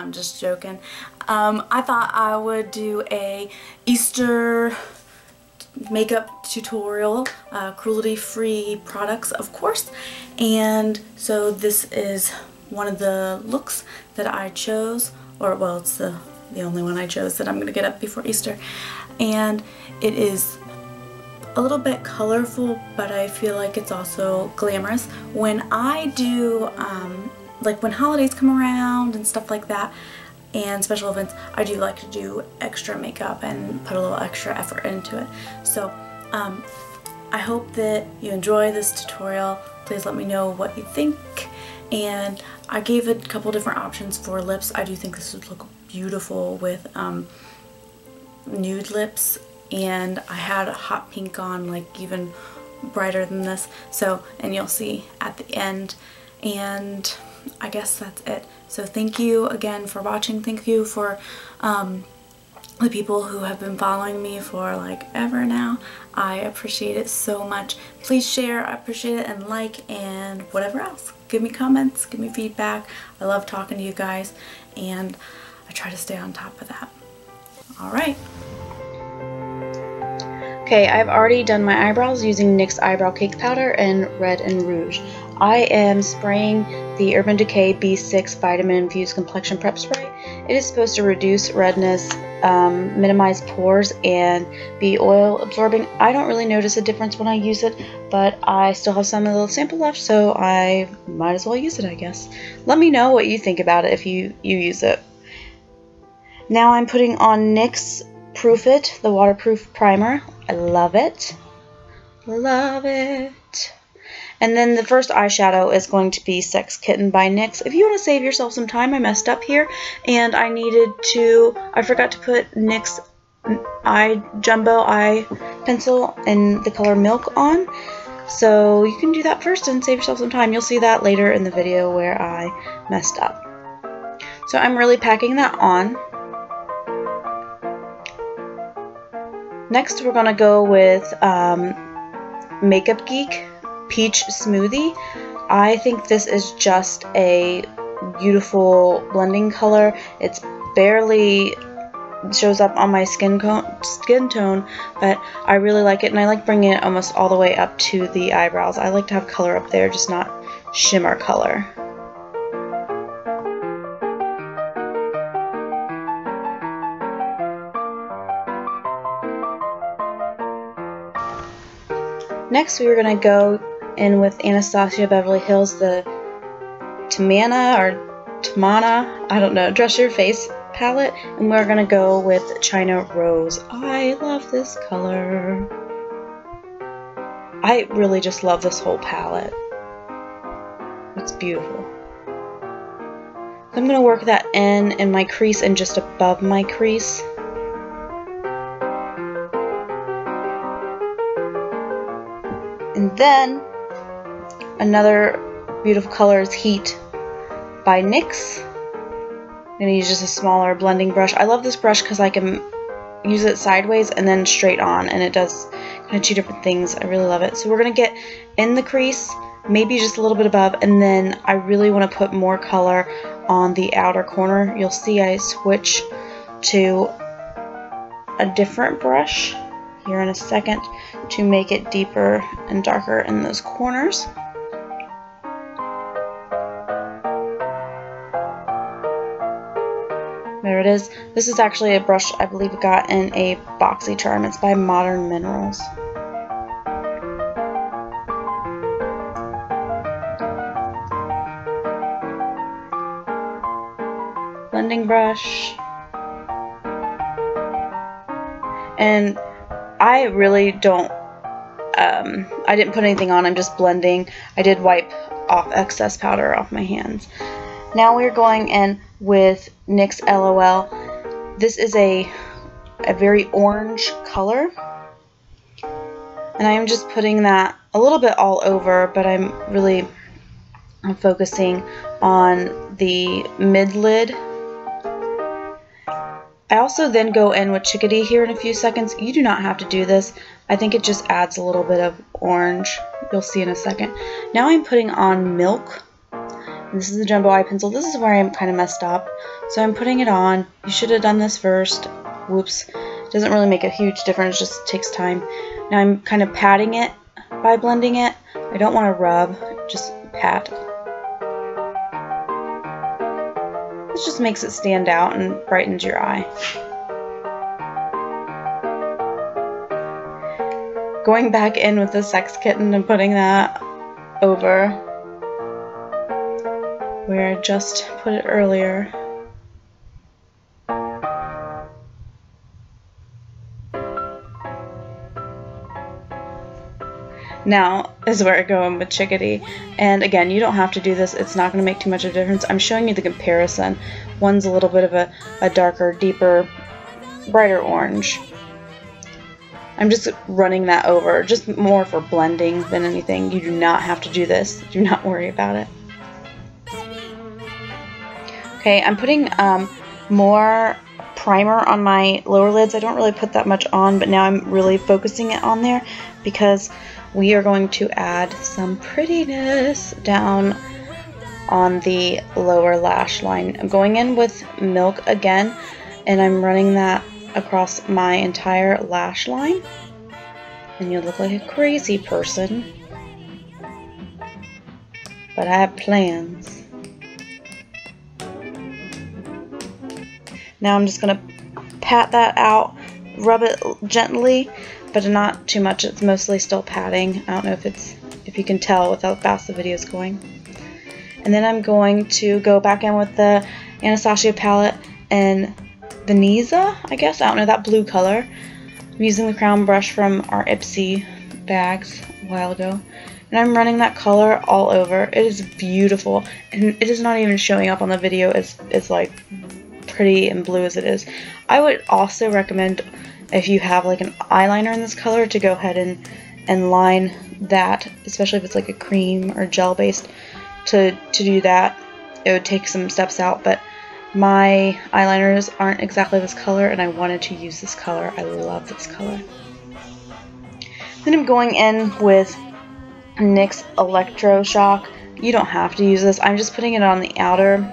I'm just joking. I thought I would do a Easter makeup tutorial, cruelty-free products, of course. And so this is one of the looks that I chose, or well, it's the only one I chose that I'm going to get up before Easter. And it is a little bit colorful, but I feel like it's also glamorous. When I do, like when holidays come around and stuff like that, and special events, I do like to do extra makeup and put a little extra effort into it. So I hope that you enjoy this tutorial. Please let me know what you think. And I gave a couple different options for lips. I do think this would look beautiful with nude lips, and I had a hot pink on, like even brighter than this. So, and you'll see at the end. And I guess that's it. So thank you again for watching. Thank you for the people who have been following me for like ever now. I appreciate it so much. Please share, I appreciate it, and like, and whatever else. Give me comments, give me feedback. I love talking to you guys, and I try to stay on top of that. Alright. Okay, I've already done my eyebrows using NYX Eyebrow Cake Powder in Red and Rouge. I am spraying the Urban Decay B6 Vitamin Infused Complexion Prep Spray. It is supposed to reduce redness, minimize pores, and be oil absorbing. I don't really notice a difference when I use it, but I still have some of the sample left, so I might as well use it, I guess. Let me know what you think about it if you use it. Now I'm putting on NYX Proof It, the waterproof primer. I love it. Love it. And then the first eyeshadow is going to be Sex Kitten by NYX. If you want to save yourself some time, I messed up here, and I forgot to put NYX Jumbo Eye Pencil in the color Milk on. So you can do that first and save yourself some time. You'll see that later in the video where I messed up. So I'm really packing that on. Next we're going to go with Makeup Geek Peach Smoothie. I think this is just a beautiful blending color. It's barely shows up on my skin tone, but I really like it, and I like bringing it almost all the way up to the eyebrows. I like to have color up there, just not shimmer color. Next, we were going to go in with Anastasia Beverly Hills, the Tamanna or Tamanna, I don't know, Dress Your Face palette, and we're going to go with China Rose. I love this color. I really just love this whole palette. It's beautiful. I'm going to work that in my crease and just above my crease. And then another beautiful color is Heat by NYX. I'm going to use just a smaller blending brush. I love this brush because I can use it sideways and then straight on, and it does kind of two different things. I really love it. So we're going to get in the crease, maybe just a little bit above, and then I really want to put more color on the outer corner. You'll see I switch to a different brush here in a second to make it deeper and darker in those corners. There it is. This is actually a brush I believe I got in a BoxyCharm. It's by Modern Minerals. Blending brush. And I really don't, I didn't put anything on, I'm just blending. I did wipe off excess powder off my hands. Now we're going in with NYX LOL. This is a very orange color, and I am just putting that a little bit all over, but I'm focusing on the mid-lid. I also then go in with Chickadee here in a few seconds. You do not have to do this. I think it just adds a little bit of orange. You'll see in a second. Now I'm putting on Milk, This is the jumbo eye pencil. This is where I'm kind of messed up. So I'm putting it on. You should have done this first. Whoops. It doesn't really make a huge difference, just takes time. Now I'm kind of patting it by blending it. I don't want to rub, just pat. This just makes it stand out and brightens your eye. Going back in with the Sex Kitten and putting that over where I just put it earlier. Now is where I go in with Chickadee, and again, you don't have to do this, it's not going to make too much of a difference. I'm showing you the comparison. One's a little bit of a darker, deeper, brighter orange. I'm just running that over, just more for blending than anything. You do not have to do this, do not worry about it. Okay, I'm putting more primer on my lower lids. I don't really put that much on, but now I'm really focusing it on there because we are going to add some prettiness down on the lower lash line. I'm going in with Milk again, and I'm running that across my entire lash line. And you look like a crazy person. But I have plans. Now I'm just going to pat that out, rub it gently, but not too much. It's mostly still patting. I don't know if you can tell with how fast the video is going. And then I'm going to go back in with the Anastasia palette and Veneza, I guess. I don't know, that blue color. I'm using the crown brush from our Ipsy bags a while ago. And I'm running that color all over. It is beautiful. And it is not even showing up on the video as like pretty and blue as it is. I would also recommend, if you have like an eyeliner in this color, to go ahead and line that, especially if it's like a cream or gel based, to do that. It would take some steps out, but my eyeliners aren't exactly this color and I wanted to use this color. I love this color. Then I'm going in with NYX Electroshock. You don't have to use this. I'm just putting it on the outer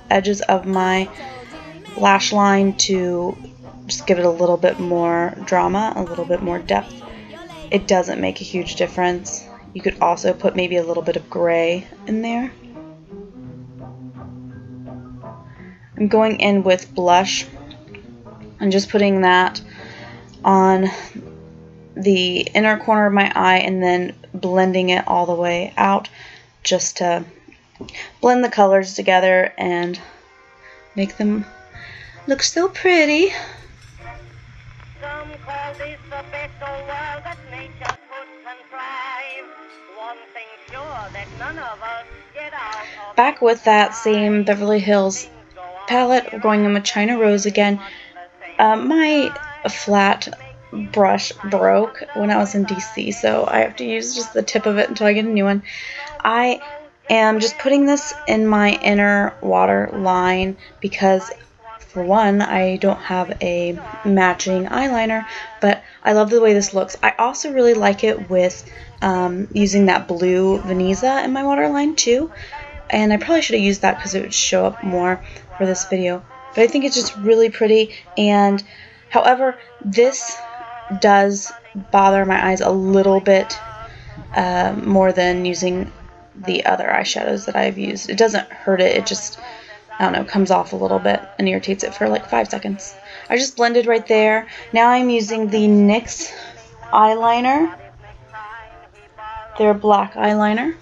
edges of my lash line to just give it a little bit more drama, a little bit more depth. It doesn't make a huge difference. You could also put maybe a little bit of gray in there. I'm going in with blush and just putting that on the inner corner of my eye and then blending it all the way out just to blend the colors together and make them look so pretty. Some call this the best old world that nature could contrive. One thing sure that none of us get out of. Back with that same Beverly Hills palette, we're going in with China Rose again. My flat brush broke when I was in DC, so I have to use just the tip of it until I get a new one. I am just putting this in my inner water line because, for one, I don't have a matching eyeliner, but I love the way this looks. I also really like it with using that blue Veneza in my waterline too, and I probably should have used that because it would show up more for this video. But I think it's just really pretty, and however, this does bother my eyes a little bit more than using the other eyeshadows that I've used. It doesn't hurt it, it just, I don't know, comes off a little bit and irritates it for like 5 seconds. I just blended right there. Now I'm using the NYX eyeliner, their black eyeliner,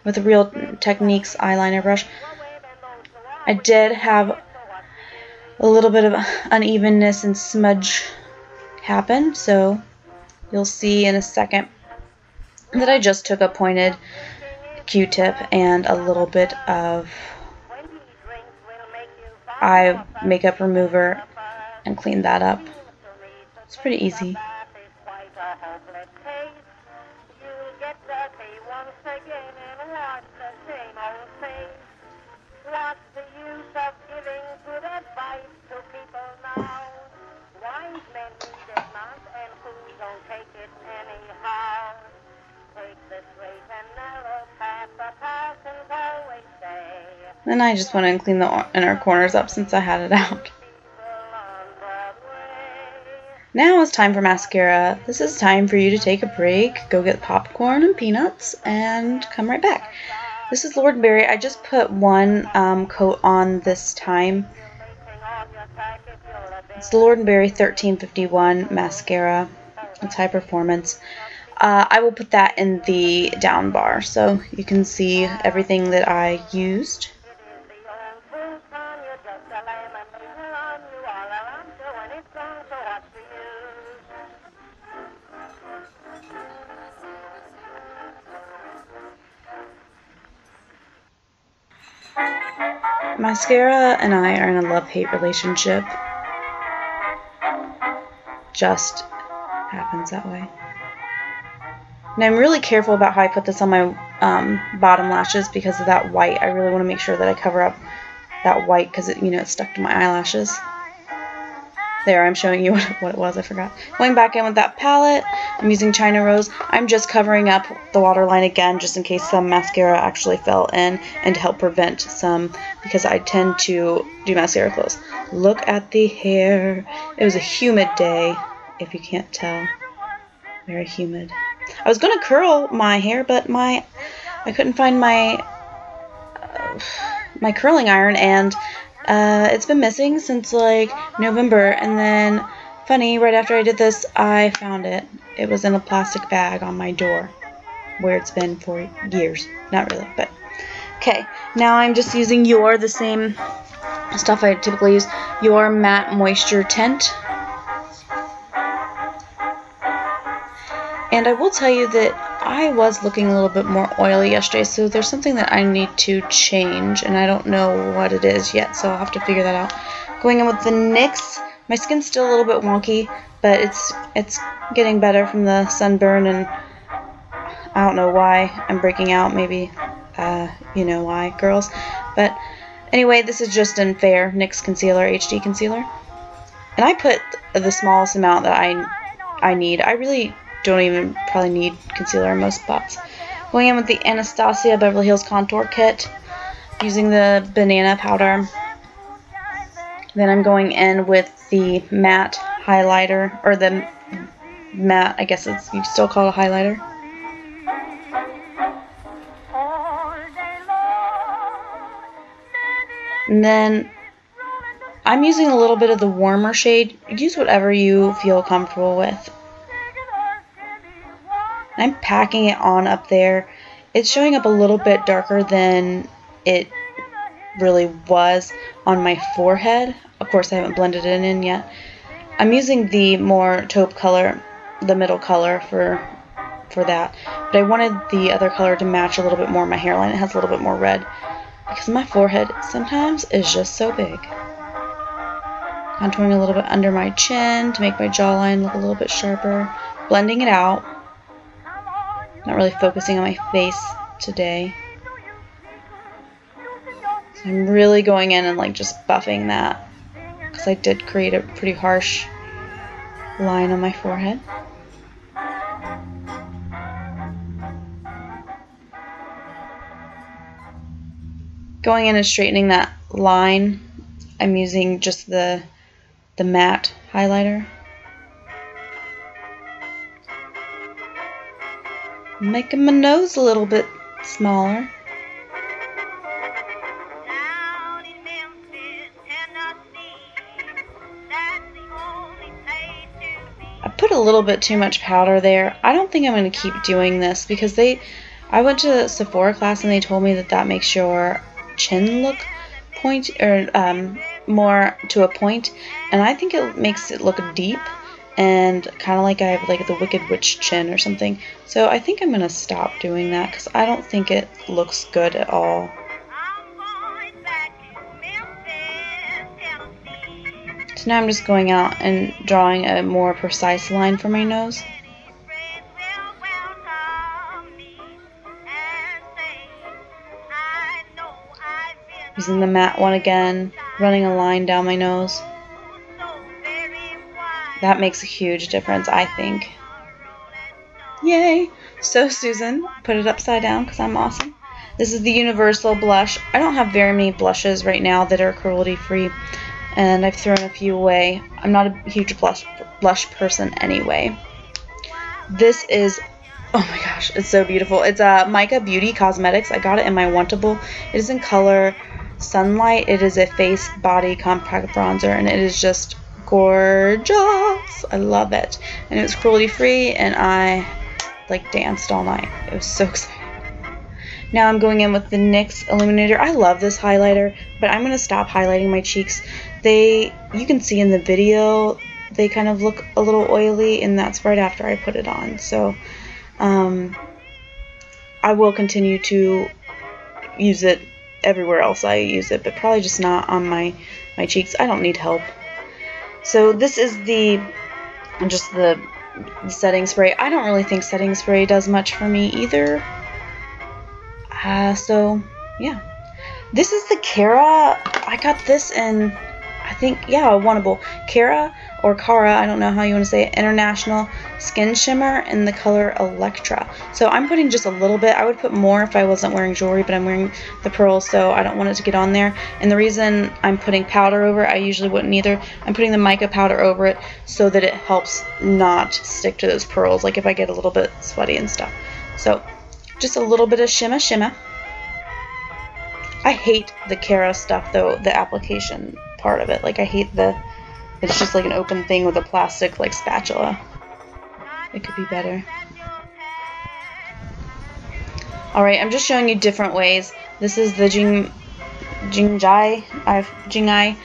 with a Real Techniques eyeliner brush. I did have a little bit of unevenness and smudge happen, so you'll see in a second that I just took a pointed Q-tip and a little bit of eye makeup remover and cleaned that up. It's pretty easy. What's the use of giving good advice to people now? Wise men need it not, and fools don't take it anyhow. Take the straight and narrow path, the path is always Then I just went and cleaned the inner corners up since I had it out. Now it's time for mascara. This is time for you to take a break, go get popcorn and peanuts, and come right back. This is Lord & Berry. I just put one coat on this time. It's the Lord & Berry 1351 mascara. It's high performance. I will put that in the down bar so you can see everything that I used. Mascara and I are in a love-hate relationship. Just happens that way. And I'm really careful about how I put this on my bottom lashes because of that white. I really want to make sure that I cover up that white because it's stuck to my eyelashes. There, I'm showing you what it was. I forgot. Going back in with that palette, I'm using China Rose. I'm just covering up the waterline again just in case some mascara actually fell in and to help prevent some because I tend to do mascara close. Look at the hair. It was a humid day, if you can't tell. Very humid. I was going to curl my hair, but I couldn't find my curling iron, and it's been missing since like November, and then funny, right after I did this, I found it. It was in a plastic bag on my door, where it's been for years. Not really, but okay. Now I'm just using Jouer, the same stuff I typically use. Jouer Matte Moisture Tint. And I will tell you that I was looking a little bit more oily yesterday, so there's something that I need to change, and I don't know what it is yet, so I'll have to figure that out. Going in with the NYX. My skin's still a little bit wonky, but it's getting better from the sunburn, and I don't know why I'm breaking out. Maybe you know why, girls. But anyway, this is just in Fair NYX Concealer HD Concealer, and I put the smallest amount that I need. I really don't even probably need concealer in most spots. Going in with the Anastasia Beverly Hills Contour Kit, using the banana powder. Then I'm going in with the matte highlighter, or the matte, I guess you still call it a highlighter. And then I'm using a little bit of the warmer shade. Use whatever you feel comfortable with. I'm packing it on up there. It's showing up a little bit darker than it really was on my forehead. Of course, I haven't blended it in yet. I'm using the more taupe color, the middle color for that. But I wanted the other color to match a little bit more my hairline. It has a little bit more red because my forehead sometimes is just so big. Contouring a little bit under my chin to make my jawline look a little bit sharper. Blending it out. Not really focusing on my face today. So I'm really going in and like just buffing that because I did create a pretty harsh line on my forehead. Going in and straightening that line, I'm using just the matte highlighter. Making my nose a little bit smaller. I put a little bit too much powder there. I don't think I'm going to keep doing this because I went to a Sephora class and they told me that makes your chin look point or more to a point, and I think it makes it look deep. And kind of like I have like the Wicked Witch chin or something. So I think I'm going to stop doing that because I don't think it looks good at all. So now I'm just going out and drawing a more precise line for my nose. Using the matte one again, running a line down my nose. That makes a huge difference, I think. Yay! So Susan, put it upside down because I'm awesome. This is the Universal blush. I don't have very many blushes right now that are cruelty-free, and I've thrown a few away. I'm not a huge blush person anyway. This is, oh my gosh, it's so beautiful. It's Mica Beauty Cosmetics. I got it in my Wantable. It is in color Sunlight. It is a face body compact bronzer, and it is just gorgeous. I love it. And it was cruelty-free, and I like danced all night. It was so exciting. Now I'm going in with the NYX Illuminator. I love this highlighter, but I'm going to stop highlighting my cheeks. You can see in the video, they kind of look a little oily, and that's right after I put it on. So I will continue to use it everywhere else I use it, but probably just not on my cheeks. I don't need help. So this is just the setting spray. I don't really think setting spray does much for me either. So yeah, this is the Cara. I got this in, I think, yeah, a Wantable. Cara or Cara, I don't know how you want to say it, International Skin Shimmer in the color Electra. So I'm putting just a little bit. I would put more if I wasn't wearing jewelry, but I'm wearing the pearls, so I don't want it to get on there. And the reason I'm putting powder over it, I usually wouldn't either, I'm putting the mica powder over it so that it helps not stick to those pearls, like if I get a little bit sweaty and stuff. So just a little bit of shimmer. I hate the Cara stuff though, the application part of it. Like I hate it's just like an open thing with a plastic like spatula. It could be better. Alright, I'm just showing you different ways. This is the Jing Ai,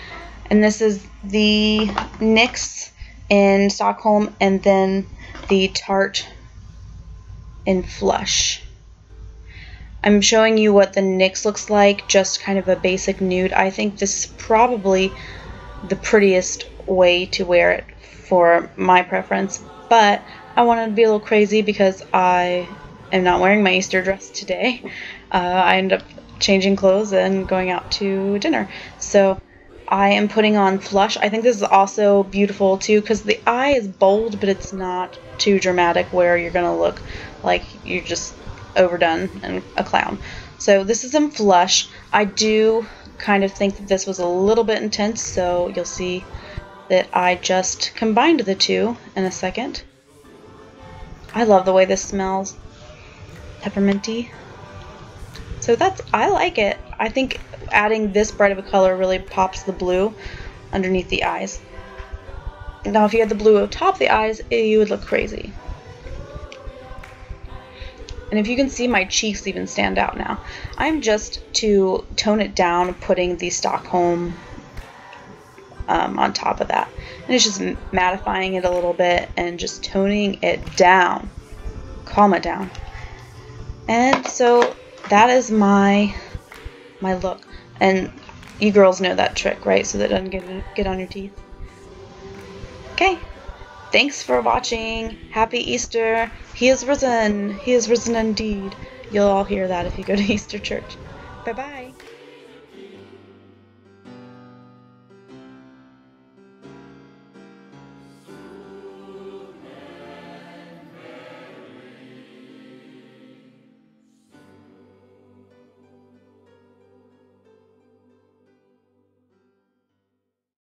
and this is the NYX in Stockholm, and then the Tarte in Flush. I'm showing you what the NYX looks like, just kind of a basic nude. I think this is probably the prettiest way to wear it for my preference, but I wanted to be a little crazy because I am not wearing my Easter dress today. I ended up changing clothes and going out to dinner. So I am putting on Flush. I think this is also beautiful too because the eye is bold, but it's not too dramatic where you're going to look like you're just overdone and a clown. So this is in Flush. I do kind of think that this was a little bit intense, so you'll see that I just combined the two in a second. I love the way this smells. Pepperminty. So I like it. I think adding this bright of a color really pops the blue underneath the eyes. Now if you had the blue atop the eyes, you would look crazy. And if you can see, my cheeks even stand out now. I'm just, to tone it down, putting the Stockholm on top of that. And it's just mattifying it a little bit and just toning it down. Calm it down. And so that is my look. And you girls know that trick, right? So that it doesn't get on your teeth. Okay. Thanks for watching. Happy Easter. He is risen. He is risen indeed. You'll all hear that if you go to Easter church. Bye-bye.